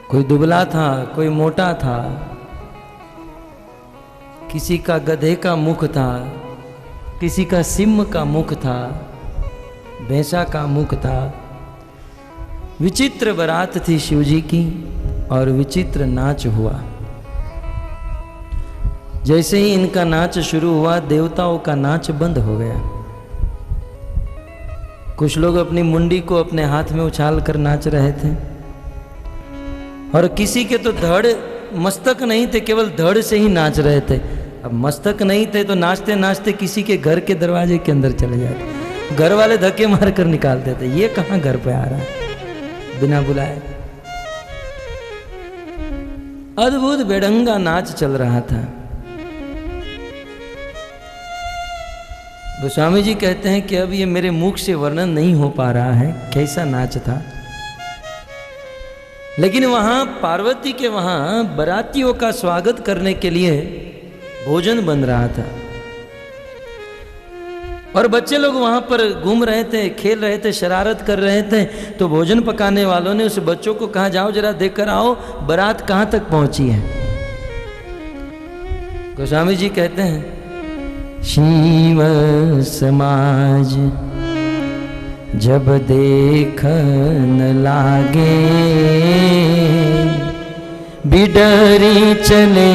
कोई दुबला था, कोई मोटा था, किसी का गधे का मुख था, किसी का सिंह का मुख था, भैंसा का मुख था। विचित्र बारात थी शिवजी की और विचित्र नाच हुआ। जैसे ही इनका नाच शुरू हुआ, देवताओं का नाच बंद हो गया। कुछ लोग अपनी मुंडी को अपने हाथ में उछाल कर नाच रहे थे, और किसी के तो धड़ मस्तक नहीं थे, केवल धड़ से ही नाच रहे थे। अब मस्तक नहीं थे तो नाचते नाचते किसी के घर के दरवाजे के अंदर चले जाते, घर वाले धक्के मार कर निकाल देते। ये कहाँ घर पे आ रहा है बिना बुलाए। अद्भुत बेढंगा नाच चल रहा था। गोस्वामी जी कहते हैं कि अब ये मेरे मुख से वर्णन नहीं हो पा रहा है कैसा नाच था। लेकिन वहां पार्वती के वहां बारातियों का स्वागत करने के लिए भोजन बन रहा था, और बच्चे लोग वहां पर घूम रहे थे, खेल रहे थे, शरारत कर रहे थे। तो भोजन पकाने वालों ने उस बच्चों को कहा, जाओ जरा देख कर आओ बारात कहां तक पहुंची है। गोस्वामी जी कहते हैं, शिव समाज जब देखन लागे, बिडरी चले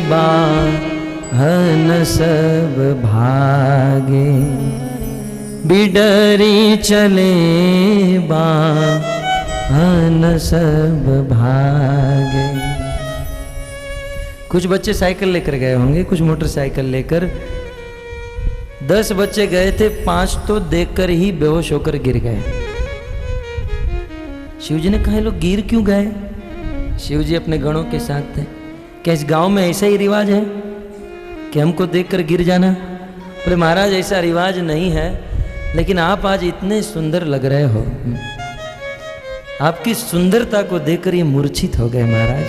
बाहन सब भागे, बिडरी चले बाहन सब भागे। कुछ बच्चे साइकिल लेकर गए होंगे, कुछ मोटरसाइकिल लेकर। 10 बच्चे गए थे, 5 तो देखकर ही बेहोश होकर गिर गए। शिवजी ने कहा, ये लोग गिर क्यों गए? शिवजी अपने गणों के साथ थे। क्या इस गांव में ऐसा ही रिवाज है कि हमको देखकर गिर जाना? बोले महाराज ऐसा रिवाज नहीं है, लेकिन आप आज इतने सुंदर लग रहे हो, आपकी सुंदरता को देखकर ये मूर्छित हो गए महाराज।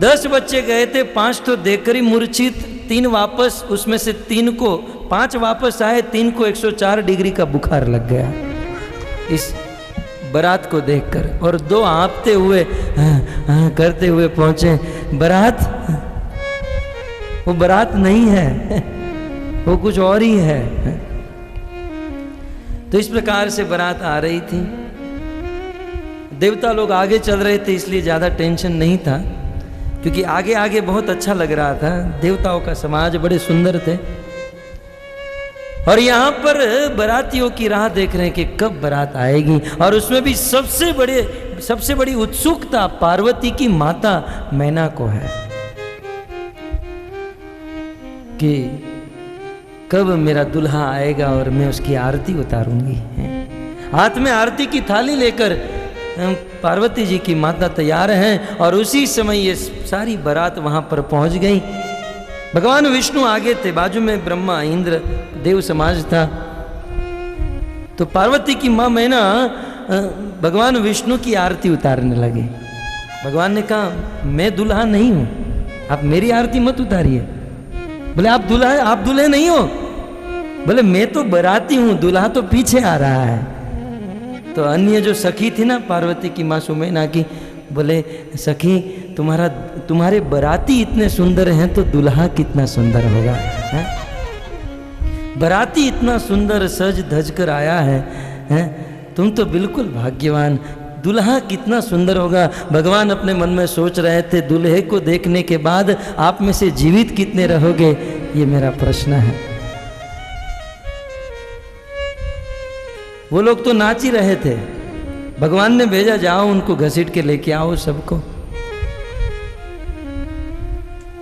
10 बच्चे गए थे, 5 तो देखकर ही मूर्छित, 3 वापस, उसमें से 3 को 5 वापस आए, 3 को 104 डिग्री का बुखार लग गया इस बारात को देखकर, और 2 हाँफते हुए करते हुए पहुंचे। बारात, वो बारात नहीं है, वो कुछ और ही है। तो इस प्रकार से बारात आ रही थी। देवता लोग आगे चल रहे थे, इसलिए ज्यादा टेंशन नहीं था, क्योंकि आगे आगे बहुत अच्छा लग रहा था। देवताओं का समाज बड़े सुंदर थे, और यहाँ पर बारातियों की राह देख रहे हैं कि कब बारात आएगी। और उसमें भी सबसे बड़ी उत्सुकता पार्वती की माता मैना को है कि कब मेरा दुल्हा आएगा और मैं उसकी आरती उतारूंगी। हाथ में आरती की थाली लेकर पार्वती जी की माता तैयार हैं, और उसी समय ये सारी बारात वहां पर पहुंच गई। भगवान विष्णु आगे थे, बाजू में ब्रह्मा इंद्र देव समाज था। तो पार्वती की मां मैना भगवान विष्णु की आरती उतारने लगे। भगवान ने कहा, मैं दुल्हा नहीं हूं, आप मेरी आरती मत उतारिए। बोले आप दूल्हे नहीं हो? बोले मैं तो बाराती हूं, दुल्हा तो पीछे आ रहा है। तो अन्य जो सखी थी ना पार्वती की मां सुमैना की, बोले सखी तुम्हारे बाराती इतने सुंदर हैं तो दुल्हा कितना सुंदर होगा। है? बाराती इतना सुंदर सज धज कर आया है, तुम तो बिल्कुल भाग्यवान, दुल्हा कितना सुंदर होगा। भगवान अपने मन में सोच रहे थे, दुल्हे को देखने के बाद आप में से जीवित कितने रहोगे, ये मेरा प्रश्न है। वो लोग तो नाच ही रहे थे, भगवान ने भेजा, जाओ उनको घसीट के लेके आओ सबको।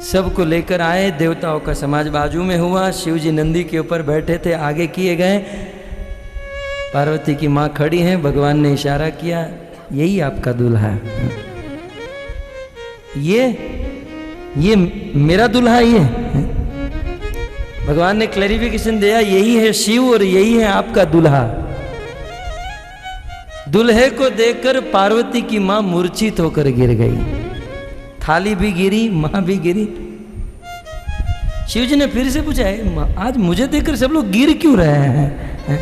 सबको लेकर आए, देवताओं का समाज बाजू में हुआ। शिव जी नंदी के ऊपर बैठे थे, आगे किए गए। पार्वती की माँ खड़ी हैं, भगवान ने इशारा किया, यही आपका दूल्हा है, ये मेरा दूल्हा ही है। भगवान ने क्लैरिफिकेशन दिया, यही है शिव और यही है आपका दूल्हा। दूल्हे को देखकर पार्वती की मां मूर्छित होकर गिर गई, थाली भी गिरी, मां भी गिरी। शिवजी ने फिर से पूछा, आज मुझे देखकर सब लोग गिर क्यों रहे हैं?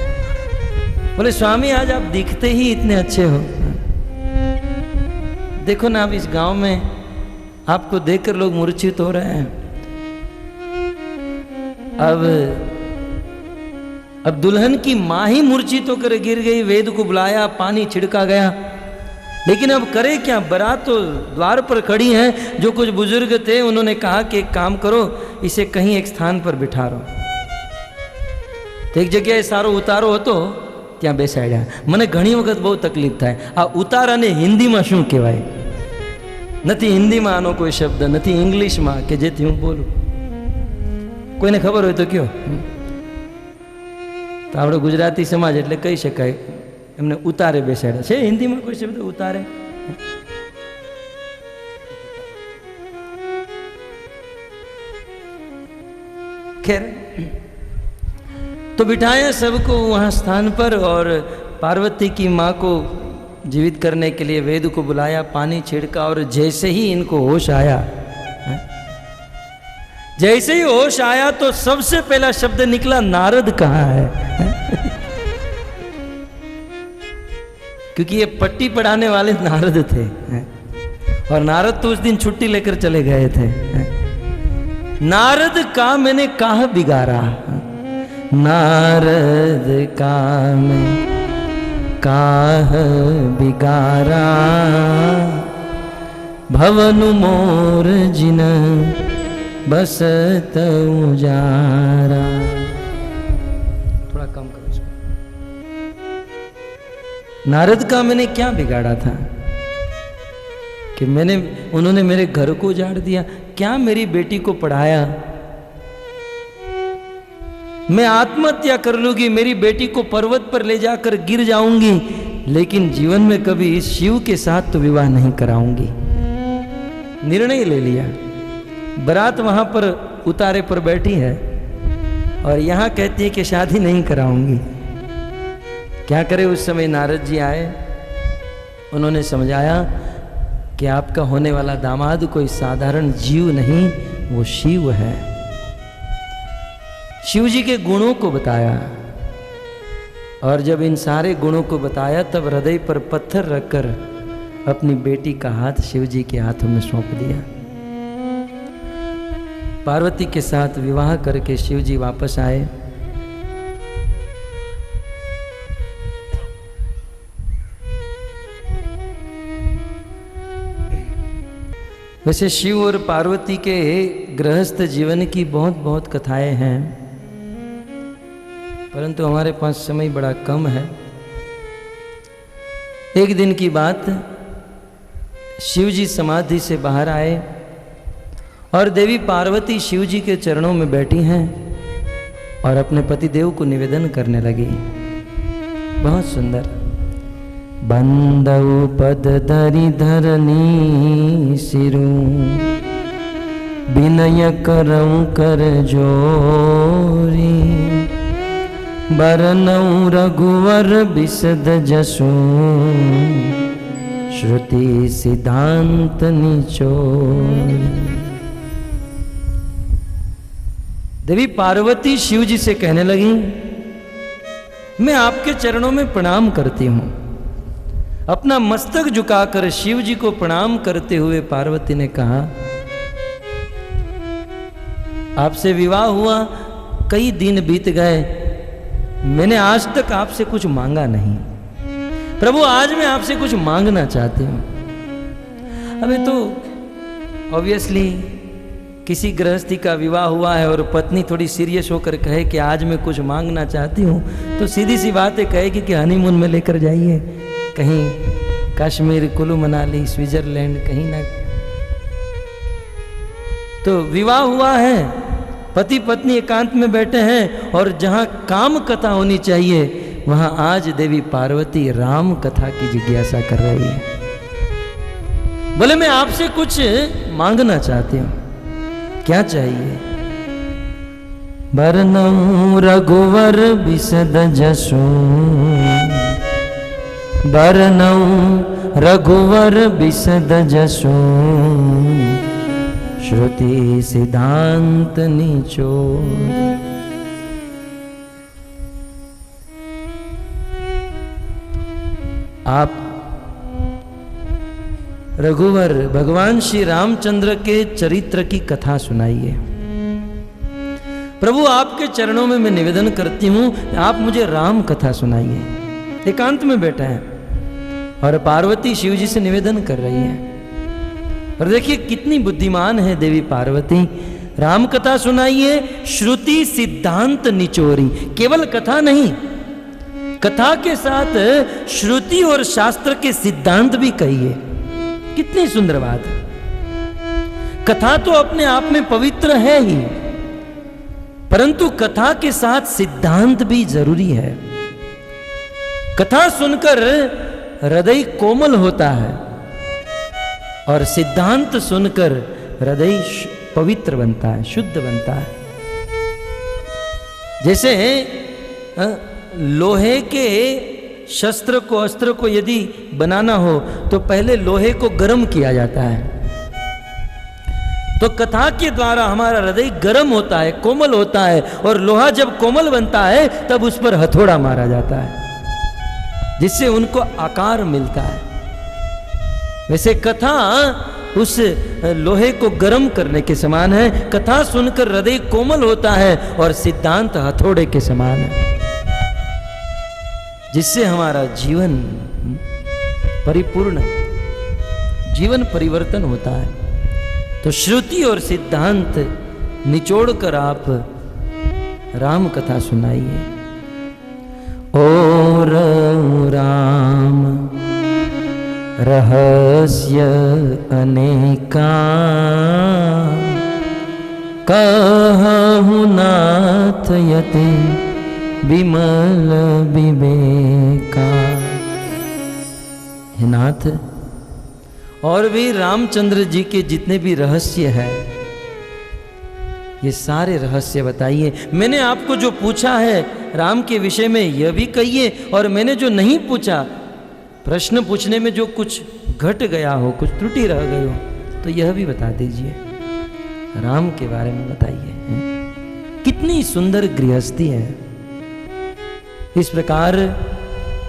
बोले स्वामी आज आप दिखते ही इतने अच्छे हो, देखो ना, अब इस गांव में आपको देखकर लोग मूर्छित हो रहे हैं। अब दुल्हन की मां ही मूर्छित होकर गिर गई, वेद को बुलाया, पानी छिड़का गया, लेकिन अब करे क्या? बारात तो द्वार पर खड़ी है। जो कुछ बुजुर्ग थे उन्होंने कहा कि एक काम करो, इसे कहीं एक स्थान पर बिठा रो। तो एक जगह सारो उतारो હતો ત્યાં બેસાડ્યા। મને ઘણી વખત બહુ તકલીફ થાય, આ ઉતારાને હિન્દીમાં શું કહેવાય? નથી હિન્દીમાં આનો કોઈ શબ્દ, નથી ઇંગ્લિશમાં કે જેથી હું બોલું। કોઈને ખબર હોય તો કયો। તો આપણો ગુજરાતી સમાજ એટલે કહી શકાય એમને ઉતારે બેસાડ્યા છે। હિન્દીમાં કોઈ શબ્દ ઉતારે? खैर, तो बिठाया सबको वहाँ स्थान पर और पार्वती की माँ को जीवित करने के लिए वेद को बुलाया, पानी छिड़का और जैसे ही इनको होश आया, जैसे ही होश आया तो सबसे पहला शब्द निकला, नारद कहाँ है? क्योंकि ये पट्टी पढ़ाने वाले नारद थे और नारद तो उस दिन छुट्टी लेकर चले गए थे। नारद का मैंने कहा बिगाड़ा, नारद का मैं काह बिगारा, भवन मोर जिन बसत उजारा। थोड़ा कम करो इसको। नारद का मैंने क्या बिगाड़ा था कि उन्होंने मेरे घर को उजाड़ दिया? क्या मेरी बेटी को पढ़ाया? मैं आत्महत्या कर लूंगी, मेरी बेटी को पर्वत पर ले जाकर गिर जाऊंगी, लेकिन जीवन में कभी इस शिव के साथ तो विवाह नहीं कराऊंगी। निर्णय ले लिया। बारात वहां पर उतारे पर बैठी है और यहां कहती है कि शादी नहीं कराऊंगी। क्या करे? उस समय नारद जी आए, उन्होंने समझाया कि आपका होने वाला दामाद कोई साधारण जीव नहीं, वो शिव है। शिव जी के गुणों को बताया और जब इन सारे गुणों को बताया तब हृदय पर पत्थर रखकर अपनी बेटी का हाथ शिव जी के हाथों में सौंप दिया। पार्वती के साथ विवाह करके शिव जी वापस आए। वैसे शिव और पार्वती के गृहस्थ जीवन की बहुत बहुत कथाएं हैं, परंतु हमारे पास समय बड़ा कम है। एक दिन की बात, शिव जी समाधि से बाहर आए और देवी पार्वती शिव जी के चरणों में बैठी हैं और अपने पतिदेव को निवेदन करने लगी। बहुत सुंदर। बंदऊ पद धरि धरनी सिरु, विनय करऊं कर जोरी, बरनऊं रघुवर बिसद जसु, श्रुति सिद्धांत निचोरी। देवी पार्वती शिव जी से कहने लगी, मैं आपके चरणों में प्रणाम करती हूं। अपना मस्तक झुकाकर शिव जी को प्रणाम करते हुए पार्वती ने कहा, आपसे विवाह हुआ कई दिन बीत गए, मैंने आज तक आपसे कुछ मांगा नहीं। प्रभु, आज मैं आपसे कुछ मांगना चाहती हूं। अबे तो ऑब्वियसली किसी गृहस्थी का विवाह हुआ है और पत्नी थोड़ी सीरियस होकर कहे कि आज मैं कुछ मांगना चाहती हूं, तो सीधी सी बात है कहेगी कि हनीमून में लेकर जाइए, कहीं कश्मीर, कुल्लू मनाली, स्विट्जरलैंड, कहीं ना। तो विवाह हुआ है, पति पत्नी एकांत में बैठे हैं और जहां काम कथा होनी चाहिए वहां आज देवी पार्वती राम कथा की जिज्ञासा कर रही है। बोले, मैं आपसे कुछ मांगना चाहती हूं। क्या चाहिए? बरनऊं रघुवर बिसद जसु, बरनऊं रघुवर बिसद जसु, श्रुति सिद्धांत निचोरी। आप रघुवर भगवान श्री रामचंद्र के चरित्र की कथा सुनाइए। प्रभु आपके चरणों में मैं निवेदन करती हूं, आप मुझे राम कथा सुनाइए। एकांत में बैठा है और पार्वती शिव जी से निवेदन कर रही है। और देखिए कितनी बुद्धिमान है देवी पार्वती। राम कथा सुनाइए, श्रुति सिद्धांत निचोरी। केवल कथा नहीं, कथा के साथ श्रुति और शास्त्र के सिद्धांत भी कहिए। कितनी सुंदर बात है। कथा तो अपने आप में पवित्र है ही, परंतु कथा के साथ सिद्धांत भी जरूरी है। कथा सुनकर हृदय कोमल होता है और सिद्धांत सुनकर हृदय पवित्र बनता है, शुद्ध बनता है। जैसे लोहे के शस्त्र को, अस्त्र को यदि बनाना हो तो पहले लोहे को गर्म किया जाता है। तो कथा के द्वारा हमारा हृदय गर्म होता है, कोमल होता है, और लोहा जब कोमल बनता है तब उस पर हथौड़ा मारा जाता है, जिससे उनको आकार मिलता है। वैसे कथा उस लोहे को गर्म करने के समान है। कथा सुनकर हृदय कोमल होता है और सिद्धांत हथौड़े के समान है, जिससे हमारा जीवन परिपूर्ण, जीवन परिवर्तन होता है। तो श्रुति और सिद्धांत निचोड़कर आप राम कथा सुनाइए। ओ राम रहस्य अनेका, कहु नाथ यते विमल विवेका। हे नाथ, और भी रामचंद्र जी के जितने भी रहस्य है, ये सारे रहस्य बताइए। मैंने आपको जो पूछा है राम के विषय में यह भी कहिए, और मैंने जो नहीं पूछा, प्रश्न पूछने में जो कुछ घट गया हो, कुछ त्रुटि रह गई हो, तो यह भी बता दीजिए। राम के बारे में बताइए। कितनी सुंदर गृहस्थी है। इस प्रकार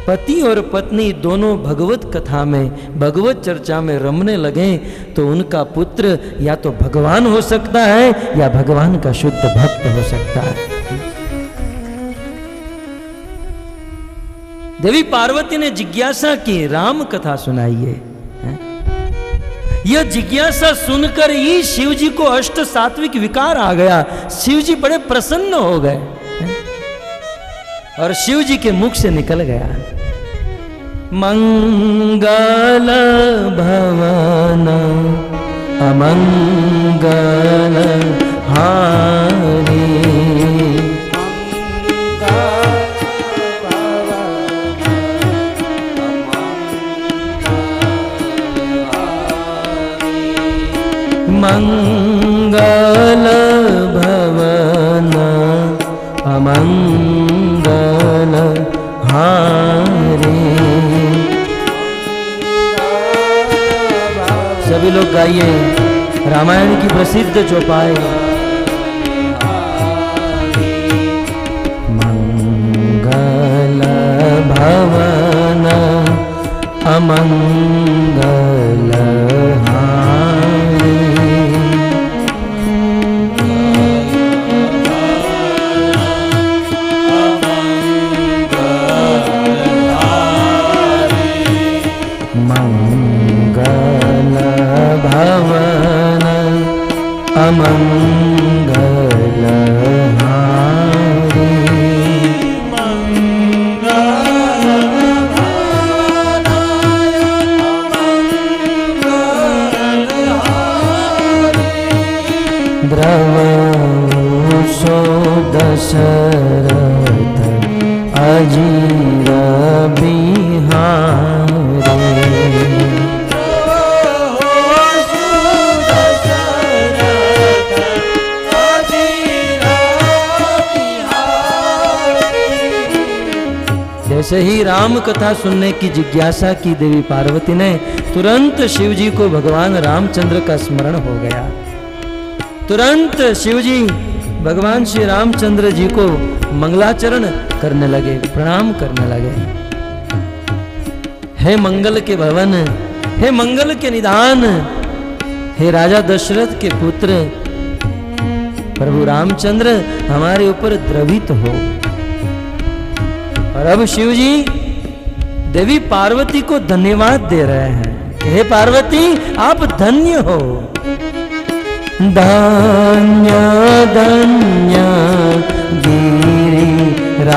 पति और पत्नी दोनों भगवत कथा में, भगवत चर्चा में रमने लगे तो उनका पुत्र या तो भगवान हो सकता है या भगवान का शुद्ध भक्त हो सकता है। देवी पार्वती ने जिज्ञासा की, राम कथा सुनाइए। यह जिज्ञासा सुनकर ही शिव जी को अष्ट सात्विक विकार आ गया। शिव जी बड़े प्रसन्न हो गए और शिव जी के मुख से निकल गया, मंगल भवन अमंगल हारी। मंगल भवन अमंगल हारे। सभी लोग गाइए रामायण की प्रसिद्ध चौपाई। मंगल भवन अमंगल हारे। मंगल भवन अमंगल हारी। द्रवसो दशरथ अजीर बिहारी। जैसे ही राम कथा सुनने की जिज्ञासा की देवी पार्वती ने, तुरंत शिव जी को भगवान रामचंद्र का स्मरण हो गया। तुरंत शिव जी भगवान श्री रामचंद्र जी को मंगलाचरण करने लगे, प्रणाम करने लगे। हे मंगल के भवन हे मंगल के निधान, हे राजा दशरथ के पुत्र प्रभु रामचंद्र हमारे ऊपर द्रवित हो। और अब शिव जी देवी पार्वती को धन्यवाद दे रहे हैं। हे पार्वती आप धन्य हो। धन्य धन्य गिरिराज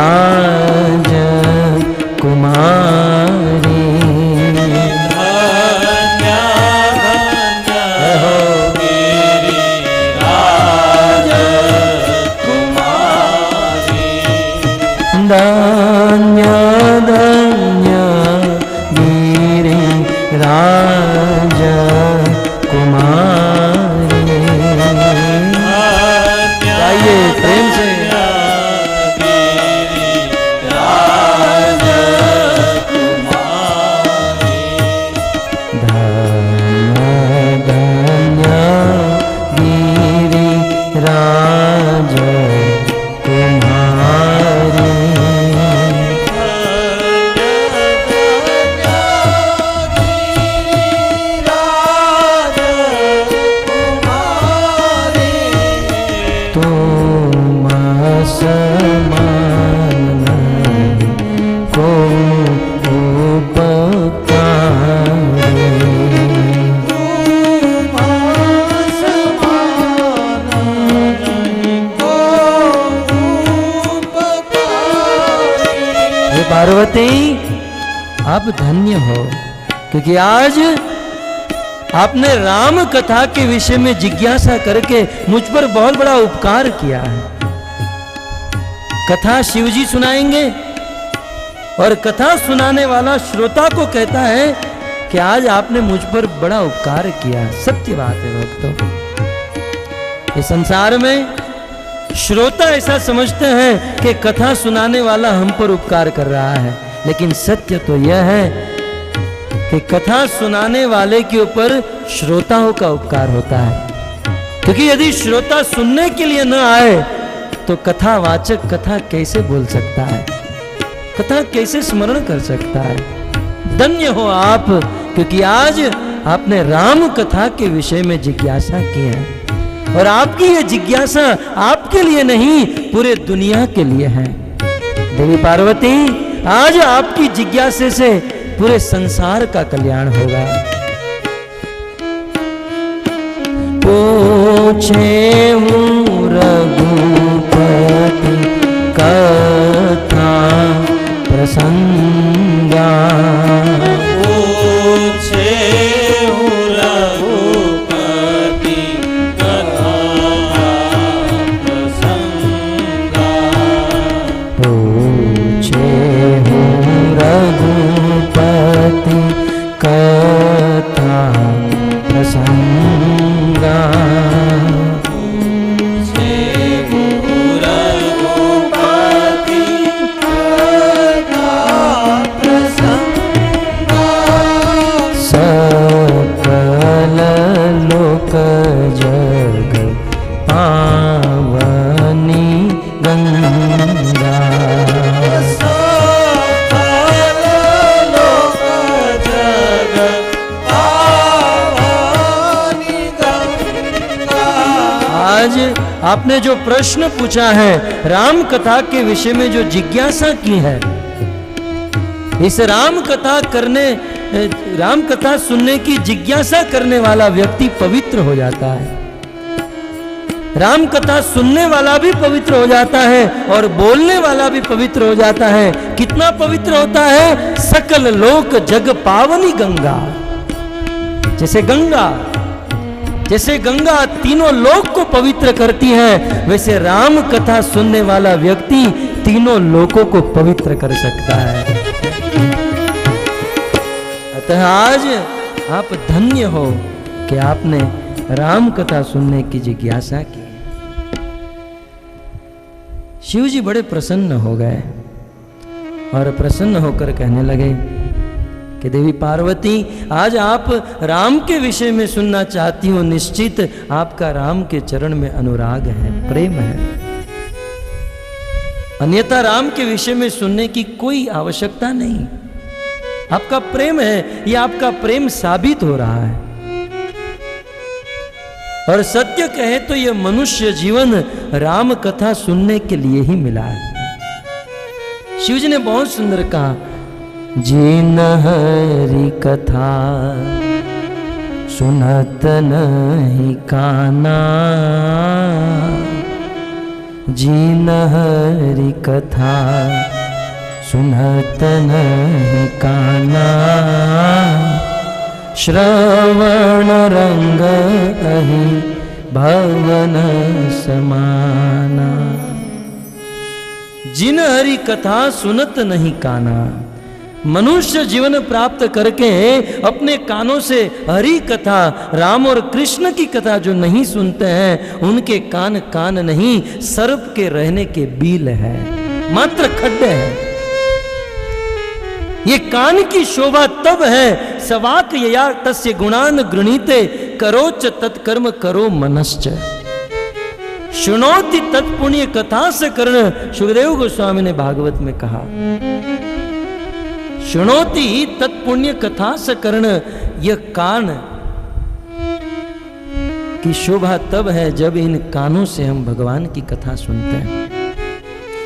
कुमारी, धन्य धन्य गिरिराज कुमारी। आइए प्रेम से। पार्वती आप धन्य हो, क्योंकि आज आपने राम कथा के विषय में जिज्ञासा करके मुझ पर बहुत बड़ा उपकार किया है। कथा शिवजी सुनाएंगे और कथा सुनाने वाला श्रोता को कहता है कि आज आपने मुझ पर बड़ा उपकार किया। सत्य बात है भक्तों। इस संसार में श्रोता ऐसा समझते हैं कि कथा सुनाने वाला हम पर उपकार कर रहा है, लेकिन सत्य तो यह है कि कथा सुनाने वाले के ऊपर श्रोताओं का उपकार होता है। क्योंकि यदि श्रोता सुनने के लिए न आए तो कथावाचक कथा कैसे बोल सकता है, कथा कैसे स्मरण कर सकता है। धन्य हो आप, क्योंकि आज आपने राम कथा के विषय में जिज्ञासा की है और आपकी ये जिज्ञासा आपके लिए नहीं पूरे दुनिया के लिए है। देवी पार्वती आज आपकी जिज्ञासा से पूरे संसार का कल्याण होगा। पूछे हूँ रघुपति कथा प्रसंगा, पूछे हूँ रघुपति कथा प्रसंगा, पूछे हूँ रघुपति कथा प्रसंगा, पूछे हूँ रघुपति कथा प्रसंगा, सकल लोक जग पावनी गंगा, सकल लोक जग पावनी गंगा। आज आपने जो प्रश्न पूछा है, राम कथा के विषय में जो जिज्ञासा की है, इस राम कथा सुनने की जिज्ञासा करने वाला व्यक्ति पवित्र हो जाता है। राम कथा सुनने वाला भी पवित्र हो जाता है और बोलने वाला भी पवित्र हो जाता है। कितना पवित्र होता है? सकल लोक जग पावनी गंगा। जैसे गंगा तीनों लोक को पवित्र करती है, वैसे राम कथा सुनने वाला व्यक्ति तीनों लोकों को पवित्र कर सकता है। अतः आज आप धन्य हो कि आपने राम कथा सुनने की जिज्ञासा की। शिव जी बड़े प्रसन्न हो गए और प्रसन्न होकर कहने लगे कि देवी पार्वती आज आप राम के विषय में सुनना चाहती हो, निश्चित आपका राम के चरण में अनुराग है, प्रेम है। अन्यथा राम के विषय में सुनने की कोई आवश्यकता नहीं। आपका प्रेम है, ये आपका प्रेम साबित हो रहा है। और सत्य कहे तो यह मनुष्य जीवन राम कथा सुनने के लिए ही मिला है। शिव जी ने बहुत सुंदर कहा, जिन हरि कथा सुनत नहीं काना, जिन हरि कथा सुनत नहीं काना, श्रवण रंग अहि भवन समाना। जिन हरि कथा सुनत नहीं काना, मनुष्य जीवन प्राप्त करके अपने कानों से हरि कथा, राम और कृष्ण की कथा जो नहीं सुनते हैं, उनके कान कान नहीं, सर्प के रहने के बील है, मात्र खड्डे हैं। ये कान की शोभा तब है, सवाक यया तस्य गुणान गृणीते, करोच तत्कर्म करो मनश्च, शुनोति तत्पुण्य कथा से कर्ण। सुखदेव गोस्वामी ने भागवत में कहा, शुनोति तत्पुण्य कथा से कर्ण। यह कान की शोभा तब है जब इन कानों से हम भगवान की कथा सुनते हैं।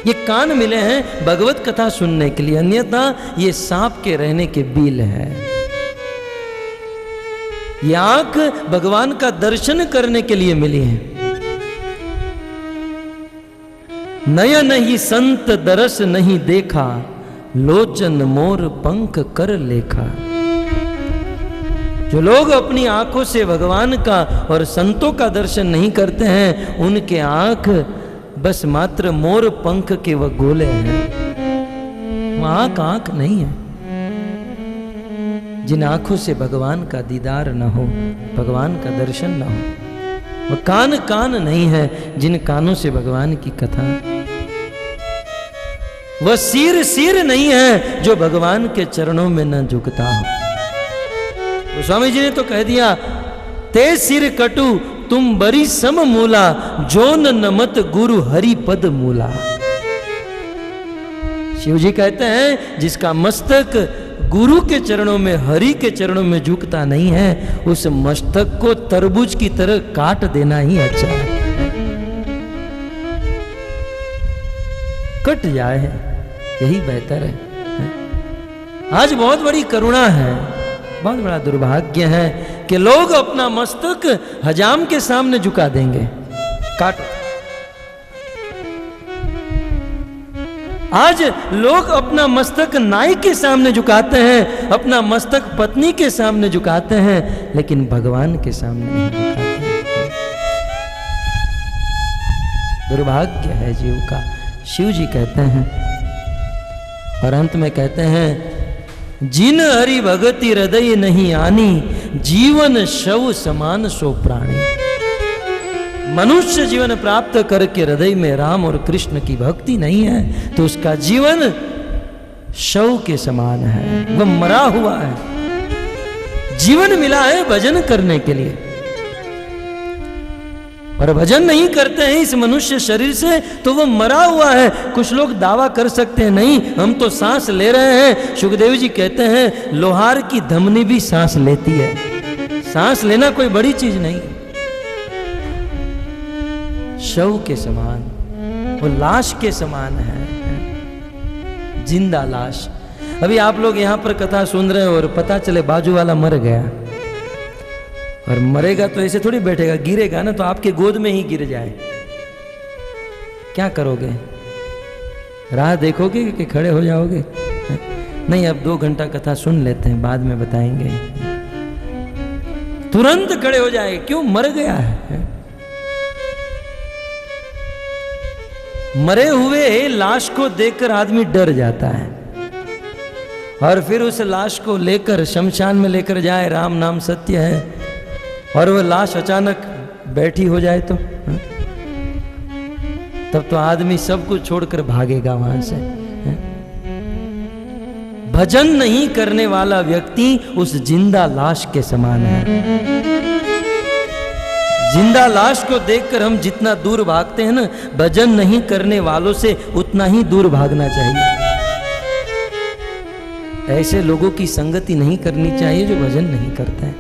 ये कान मिले हैं भगवत कथा सुनने के लिए, अन्यथा ये सांप के रहने के बील है। ये आंख भगवान का दर्शन करने के लिए मिली है। नयन ही संत दरस नहीं देखा, लोचन मोर पंख कर लेखा। जो लोग अपनी आंखों से भगवान का और संतों का दर्शन नहीं करते हैं, उनके आंख बस मात्र मोर पंख के वह गोले हैं, आंख आंख नहीं है। जिन आंखों से भगवान का दीदार न हो, भगवान का दर्शन न हो, वह कान कान नहीं है जिन कानों से भगवान की कथा। वह सिर सिर नहीं है जो भगवान के चरणों में न झुकता हो। तो स्वामी जी ने तो कह दिया, ते सिर कटु तुम बरी सम मूला, जोन नमत गुरु हरि पद मूला। शिव जी कहते हैं, जिसका मस्तक गुरु के चरणों में, हरि के चरणों में झुकता नहीं है, उस मस्तक को तरबूज की तरह काट देना ही अच्छा है। कट जाए यही बेहतर है। आज बहुत बड़ी करुणा है, बहुत बड़ा दुर्भाग्य है कि लोग अपना मस्तक हजाम के सामने झुका देंगे। काटो। आज लोग अपना मस्तक नाई के सामने झुकाते हैं, अपना मस्तक पत्नी के सामने झुकाते हैं, लेकिन भगवान के सामने नहीं झुकाते हैं। दुर्भाग्य है जीव का। शिव जी कहते हैं और अंत में कहते हैं, जिन हरि भगति हृदय नहीं आनी, जीवन शव समान सो प्राणी। मनुष्य जीवन प्राप्त करके हृदय में राम और कृष्ण की भक्ति नहीं है, तो उसका जीवन शव के समान है, वह मरा हुआ है। जीवन मिला है भजन करने के लिए, और भजन नहीं करते हैं इस मनुष्य शरीर से, तो वो मरा हुआ है। कुछ लोग दावा कर सकते हैं, नहीं हम तो सांस ले रहे हैं। सुखदेव जी कहते हैं, लोहार की धमनी भी सांस लेती है। सांस लेना कोई बड़ी चीज नहीं। शव के समान, वो लाश के समान है, जिंदा लाश। अभी आप लोग यहां पर कथा सुन रहे हो और पता चले बाजू वाला मर गया, और मरेगा तो ऐसे थोड़ी बैठेगा, गिरेगा ना, तो आपके गोद में ही गिर जाए, क्या करोगे? राह देखोगे कि खड़े हो जाओगे? नहीं, अब 2 घंटा कथा सुन लेते हैं, बाद में बताएंगे। तुरंत खड़े हो जाए, क्यों? मर गया है। मरे हुए लाश को देखकर आदमी डर जाता है, और फिर उस लाश को लेकर शमशान में लेकर जाए, राम नाम सत्य है, और वह लाश अचानक बैठी हो जाए तो तब तो आदमी सब कुछ छोड़कर भागेगा वहां से। भजन नहीं करने वाला व्यक्ति उस जिंदा लाश के समान है। जिंदा लाश को देखकर हम जितना दूर भागते हैं ना, भजन नहीं करने वालों से उतना ही दूर भागना चाहिए। ऐसे लोगों की संगति नहीं करनी चाहिए जो भजन नहीं करते हैं।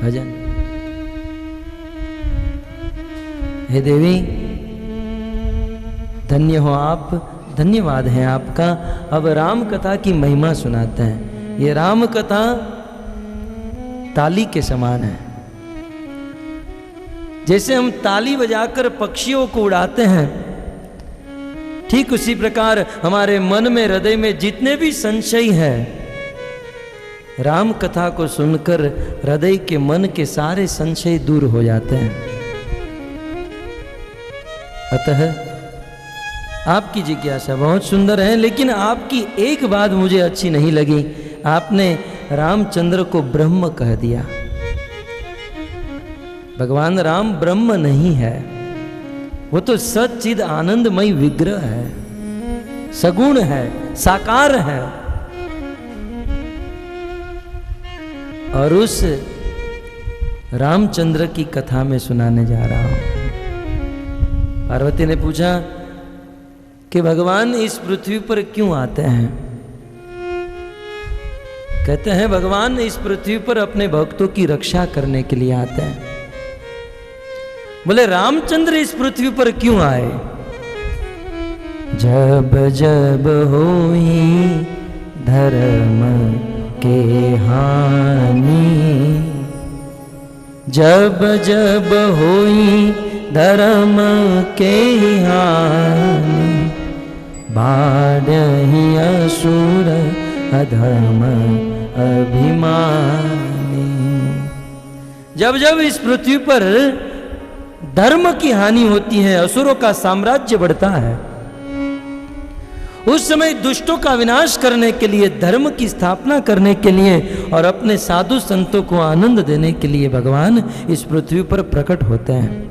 भजन, हे देवी धन्य हो आप, धन्यवाद है आपका। अब राम कथा की महिमा सुनाते हैं। ये राम कथा ताली के समान है। जैसे हम ताली बजाकर पक्षियों को उड़ाते हैं, ठीक उसी प्रकार हमारे मन में, हृदय में जितने भी संशय है, राम कथा को सुनकर हृदय के, मन के सारे संशय दूर हो जाते हैं। अतः आपकी जिज्ञासा बहुत सुंदर है, लेकिन आपकी एक बात मुझे अच्छी नहीं लगी। आपने रामचंद्र को ब्रह्म कह दिया। भगवान राम ब्रह्म नहीं है, वो तो सच्चिद आनंदमय विग्रह है, सगुण है, साकार है। और उस रामचंद्र की कथा में सुनाने जा रहा हूं। पार्वती ने पूछा कि भगवान इस पृथ्वी पर क्यों आते हैं? कहते हैं भगवान इस पृथ्वी पर अपने भक्तों की रक्षा करने के लिए आते हैं। बोले रामचंद्र इस पृथ्वी पर क्यों आए? जब जब होई धर्म के हानि, जब जब होई धर्म के हानि, बाढ़हि असुर अधर्म अभिमानी। जब जब इस पृथ्वी पर धर्म की हानि होती है, असुरों का साम्राज्य बढ़ता है, उस समय दुष्टों का विनाश करने के लिए, धर्म की स्थापना करने के लिए और अपने साधु संतों को आनंद देने के लिए भगवान इस पृथ्वी पर प्रकट होते हैं।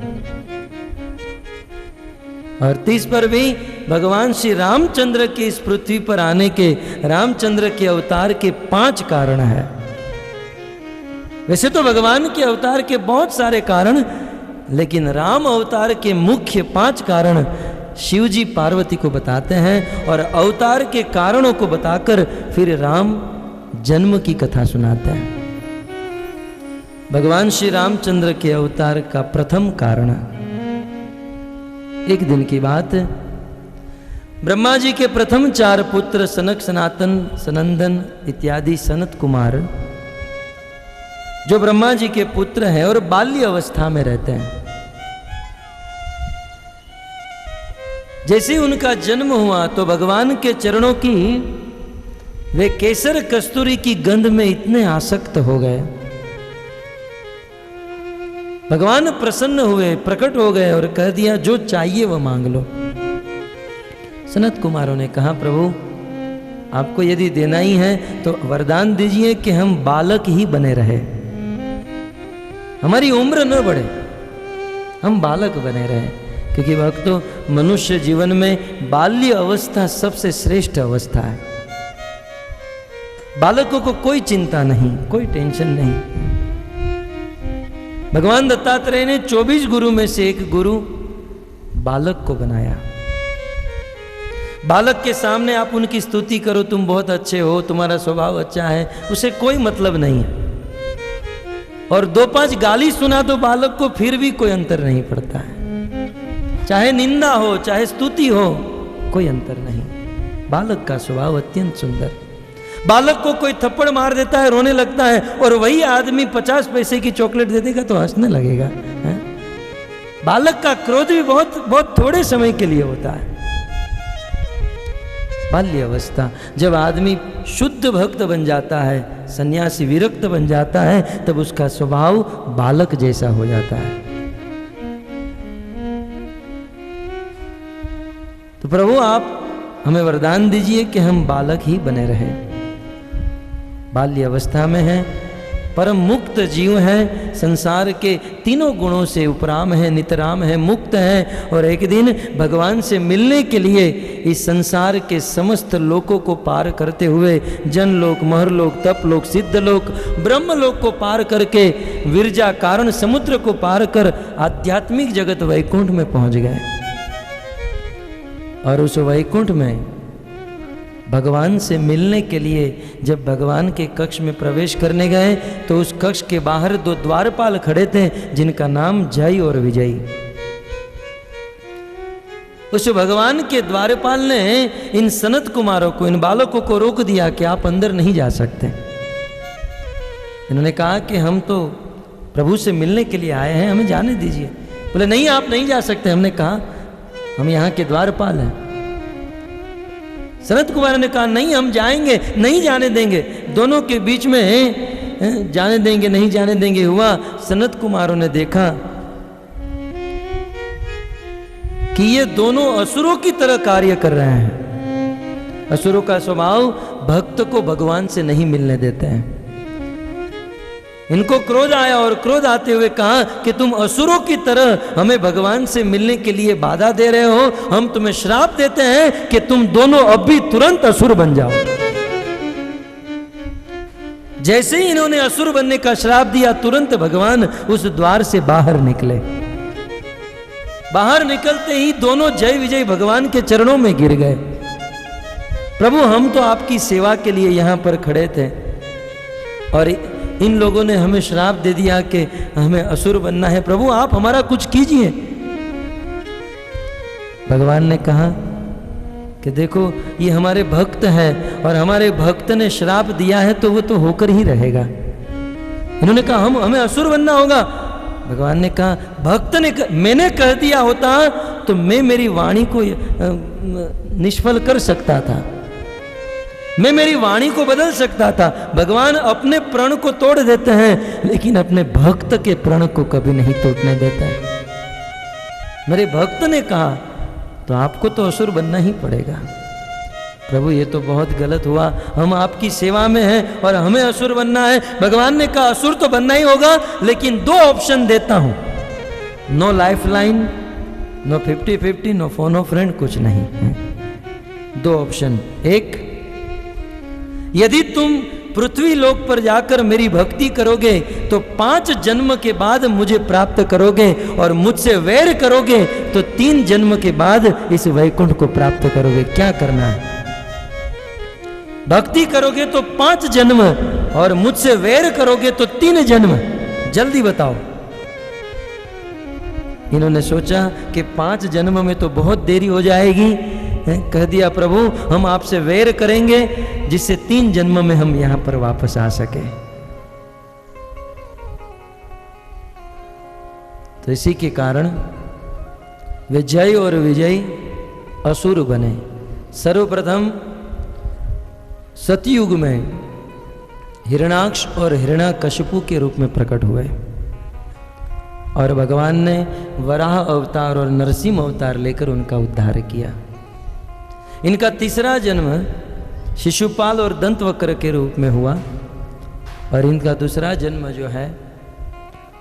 और तीस पर भी भगवान श्री रामचंद्र के इस पृथ्वी पर आने के, रामचंद्र के अवतार के 5 कारण है। वैसे तो भगवान के अवतार के बहुत सारे कारण, लेकिन राम अवतार के मुख्य 5 कारण शिव जी पार्वती को बताते हैं और अवतार के कारणों को बताकर फिर राम जन्म की कथा सुनाते हैं। भगवान श्री रामचंद्र के अवतार का प्रथम कारण, एक दिन की बात, ब्रह्मा जी के प्रथम 4 पुत्र सनक, सनातन, सनंदन इत्यादि सनत कुमार, जो ब्रह्मा जी के पुत्र हैं और बाल्य अवस्था में रहते हैं, जैसे ही उनका जन्म हुआ तो भगवान के चरणों की वे केसर कस्तूरी की गंध में इतने आसक्त हो गए। भगवान प्रसन्न हुए, प्रकट हो गए और कह दिया जो चाहिए वह मांग लो। सनत कुमारों ने कहा प्रभु आपको यदि देना ही है तो वरदान दीजिए कि हम बालक ही बने रहे, हमारी उम्र न बढ़े, हम बालक बने रहे। क्योंकि भक्तों मनुष्य जीवन में बाल्य अवस्था सबसे श्रेष्ठ अवस्था है। बालकों को कोई चिंता नहीं, कोई टेंशन नहीं। भगवान दत्तात्रेय ने 24 गुरु में से एक गुरु बालक को बनाया। बालक के सामने आप उनकी स्तुति करो, तुम बहुत अच्छे हो, तुम्हारा स्वभाव अच्छा है, उसे कोई मतलब नहीं है। और 2-5 गाली सुना दो बालक को, फिर भी कोई अंतर नहीं पड़ता है। चाहे निंदा हो, चाहे स्तुति हो, कोई अंतर नहीं। बालक का स्वभाव अत्यंत सुंदर। बालक को कोई थप्पड़ मार देता है, रोने लगता है, और वही आदमी 50 पैसे की चॉकलेट दे देगा तो हंसने लगेगा है? बालक का क्रोध भी बहुत बहुत थोड़े समय के लिए होता है। बाल्य अवस्था, जब आदमी शुद्ध भक्त बन जाता है, सन्यासी विरक्त बन जाता है, तब उसका स्वभाव बालक जैसा हो जाता है। तो प्रभु आप हमें वरदान दीजिए कि हम बालक ही बने रहे। बाल्य अवस्था में हैं, परम मुक्त जीव हैं, संसार के तीनों गुणों से उपराम है, नितराम है, मुक्त है, और एक दिन भगवान से मिलने के लिए इस संसार के समस्त लोकों को पार करते हुए जनलोक, महरलोक, तपलोक, सिद्धलोक, ब्रह्मलोक को पार करके विरजा कारण समुद्र को पार कर आध्यात्मिक जगत वैकुंठ में पहुंच गए। और उस वैकुंठ में भगवान से मिलने के लिए जब भगवान के कक्ष में प्रवेश करने गए तो उस कक्ष के बाहर 2 द्वारपाल खड़े थे जिनका नाम जय और विजयी। उस भगवान के द्वारपाल ने इन सनत कुमारों को, इन बालकों को रोक दिया कि आप अंदर नहीं जा सकते। इन्होंने कहा कि हम तो प्रभु से मिलने के लिए आए हैं, हमें जाने दीजिए। बोले नहीं, आप नहीं जा सकते। हमने कहा हम यहाँ के द्वारपाल हैं। सनत कुमार ने कहा नहीं, हम जाएंगे, नहीं जाने देंगे। दोनों के बीच में जाने देंगे नहीं जाने देंगे हुआ। सनत कुमारों ने देखा कि ये दोनों असुरों की तरह कार्य कर रहे हैं। असुरों का स्वभाव भक्त को भगवान से नहीं मिलने देते हैं। इनको क्रोध आया और क्रोध आते हुए कहा कि तुम असुरों की तरह हमें भगवान से मिलने के लिए बाधा दे रहे हो। हम तुम्हें श्राप देते हैं कि तुम दोनों अब भी तुरंत असुर बन जाओ। जैसे ही इन्होंने असुर बनने का श्राप दिया, तुरंत भगवान उस द्वार से बाहर निकले। बाहर निकलते ही दोनों जय विजय भगवान के चरणों में गिर गए। प्रभु, हम तो आपकी सेवा के लिए यहां पर खड़े थे और इन लोगों ने हमें श्राप दे दिया कि हमें असुर बनना है। प्रभु, आप हमारा कुछ कीजिए। भगवान ने कहा कि देखो, ये हमारे भक्त हैं और हमारे भक्त ने श्राप दिया है तो वो तो होकर ही रहेगा। इन्होंने कहा हमें असुर बनना होगा। भगवान ने कहा भक्त ने मैंने कह दिया होता तो मैं मेरी वाणी को निष्फल कर सकता था, मैं मेरी वाणी को बदल सकता था। भगवान अपने प्रण को तोड़ देते हैं लेकिन अपने भक्त के प्रण को कभी नहीं तोड़ने देता है। मेरे भक्त ने कहा तो आपको तो असुर बनना ही पड़ेगा। प्रभु, ये तो बहुत गलत हुआ, हम आपकी सेवा में हैं और हमें असुर बनना है। भगवान ने कहा असुर तो बनना ही होगा, लेकिन 2 ऑप्शन देता हूं, no life line, no 50-50, no phone of friend, कुछ नहीं। 2 ऑप्शन। एक, यदि तुम पृथ्वी लोक पर जाकर मेरी भक्ति करोगे तो 5 जन्म के बाद मुझे प्राप्त करोगे और मुझसे वैर करोगे तो 3 जन्म के बाद इस वैकुंठ को प्राप्त करोगे। क्या करना है? भक्ति करोगे तो 5 जन्म और मुझसे वैर करोगे तो 3 जन्म। जल्दी बताओ। इन्होंने सोचा कि 5 जन्म में तो बहुत देरी हो जाएगी। कह दिया प्रभु, हम आपसे वैर करेंगे जिससे 3 जन्म में हम यहां पर वापस आ सके। तो इसी के कारण वे जय और विजय असुर बने। सर्वप्रथम सतयुग में हिरणाक्ष और हिरण्याकशिपु के रूप में प्रकट हुए और भगवान ने वराह अवतार और नरसिंह अवतार लेकर उनका उद्धार किया। इनका तीसरा जन्म शिशुपाल और दंतवक्र के रूप में हुआ और इनका दूसरा जन्म जो है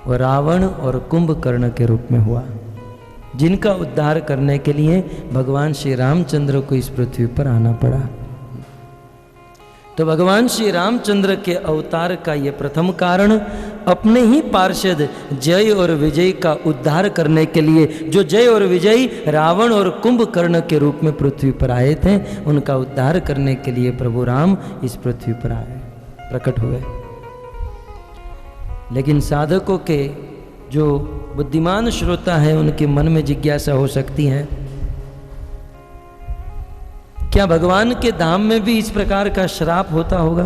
वह रावण और कुंभकर्ण के रूप में हुआ, जिनका उद्धार करने के लिए भगवान श्री रामचंद्र को इस पृथ्वी पर आना पड़ा। तो भगवान श्री रामचंद्र के अवतार का ये प्रथम कारण अपने ही पार्षद जय और विजय का उद्धार करने के लिए, जो जय और विजय रावण और कुंभकर्ण के रूप में पृथ्वी पर आए थे, उनका उद्धार करने के लिए प्रभु राम इस पृथ्वी पर आए, प्रकट हुए। लेकिन साधकों के जो बुद्धिमान श्रोता है उनके मन में जिज्ञासा हो सकती है, क्या भगवान के धाम में भी इस प्रकार का श्राप होता होगा?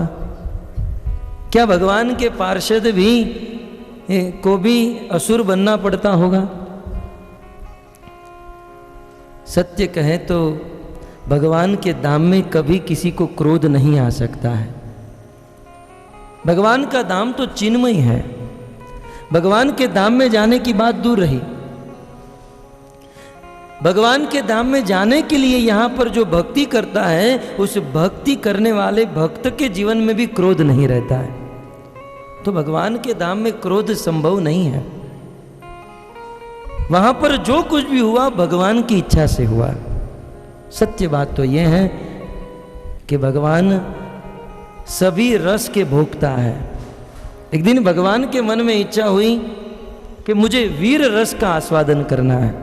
क्या भगवान के पार्षद भी को भी असुर बनना पड़ता होगा? सत्य कहे तो भगवान के धाम में कभी किसी को क्रोध नहीं आ सकता है। भगवान का धाम तो चिन्मय है। भगवान के धाम में जाने की बात दूर रही, भगवान के धाम में जाने के लिए यहाँ पर जो भक्ति करता है उस भक्ति करने वाले भक्त के जीवन में भी क्रोध नहीं रहता है। तो भगवान के धाम में क्रोध संभव नहीं है। वहां पर जो कुछ भी हुआ भगवान की इच्छा से हुआ। सत्य बात तो यह है कि भगवान सभी रस के भोक्ता है। एक दिन भगवान के मन में इच्छा हुई कि मुझे वीर रस का आस्वादन करना है।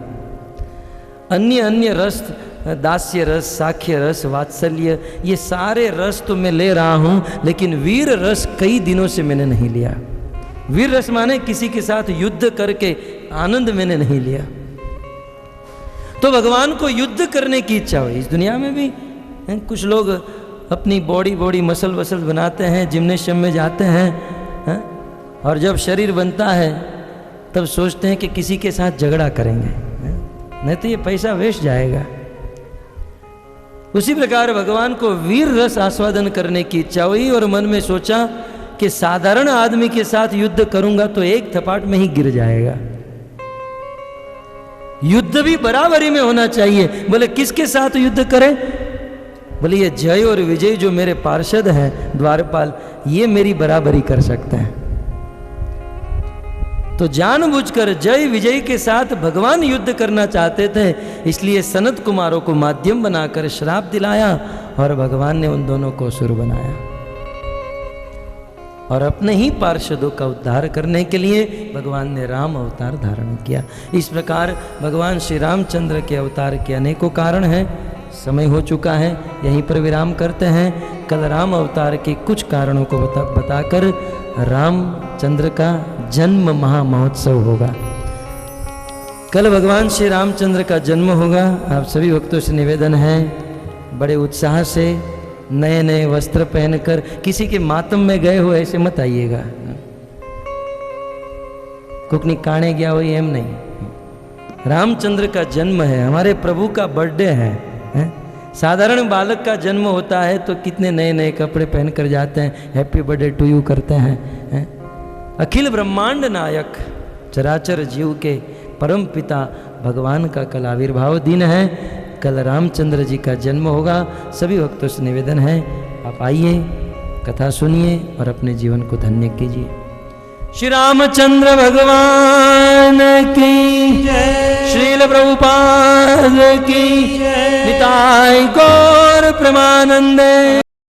अन्य रस दास्य रस, साख्य रस, वात्सल्य, ये सारे रस तो मैं ले रहा हूँ, लेकिन वीर रस कई दिनों से मैंने नहीं लिया। वीर रस माने किसी के साथ युद्ध करके आनंद मैंने नहीं लिया। तो भगवान को युद्ध करने की इच्छा हुई। इस दुनिया में भी कुछ लोग अपनी बॉडी मसल वसल बनाते हैं, जिम्नेशियम में जाते हैं, और जब शरीर बनता है तब सोचते हैं कि किसी के साथ झगड़ा करेंगे, नहीं तो ये पैसा वेस्ट जाएगा। उसी प्रकार भगवान को वीर रस आस्वादन करने की इच्छा हुई और मन में सोचा कि साधारण आदमी के साथ युद्ध करूंगा तो एक थपाट में ही गिर जाएगा। युद्ध भी बराबरी में होना चाहिए। बोले किसके साथ युद्ध करें? बोले ये जय और विजय जो मेरे पार्षद हैं द्वारपाल, ये मेरी बराबरी कर सकते हैं। तो जानबूझकर जय विजय के साथ भगवान युद्ध करना चाहते थे, इसलिए सनत कुमारों को माध्यम बनाकर श्राप दिलाया और भगवान ने उन दोनों को असुर बनाया और अपने ही पार्षदों का उद्धार करने के लिए भगवान ने राम अवतार धारण किया। इस प्रकार भगवान श्री रामचंद्र के अवतार के अनेकों कारण हैं। समय हो चुका है, यहीं पर विराम करते हैं। कल राम अवतार के कुछ कारणों को बताकर रामचंद्र का जन्म महामहोत्सव होगा। कल भगवान श्री रामचंद्र का जन्म होगा। आप सभी भक्तों से निवेदन है, बड़े उत्साह से नए नए वस्त्र पहनकर, किसी के मातम में गए हो ऐसे मत आइएगा। कुकनी काने गया हो एम नहीं। रामचंद्र का जन्म है, हमारे प्रभु का बर्थडे है। साधारण बालक का जन्म होता है तो कितने नए नए कपड़े पहनकर जाते हैं, हैप्पी बर्थडे टू यू करते हैं। अखिल ब्रह्मांड नायक चराचर जीव के परम पिता भगवान का कल आविर्भाव दिन है। कल रामचंद्र जी का जन्म होगा। सभी भक्तों से निवेदन है, आप आइए, कथा सुनिए और अपने जीवन को धन्य कीजिए। श्री रामचंद्र भगवान की जय, श्रील प्रभुपाद की जय, निताय गौर प्रेमानंदे।